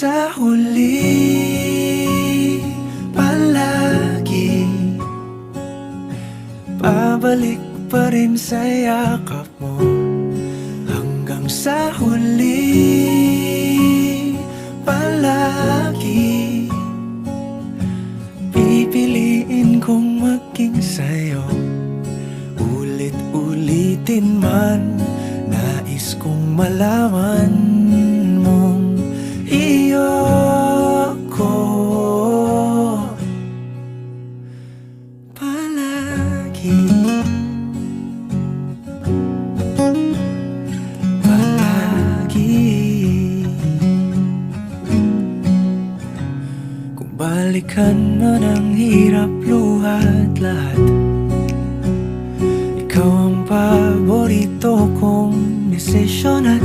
sa huli, palagi babalik pa rin sa yakap mo. Hanggang sa huli, palagi pipiliin kong maging sa'yo. Ulit-ulitin man, nais kong malaman mong iyo ko palagi. Kung balikan man ang hirap, luha at lahat, ikaw ang paborito kong desisyon at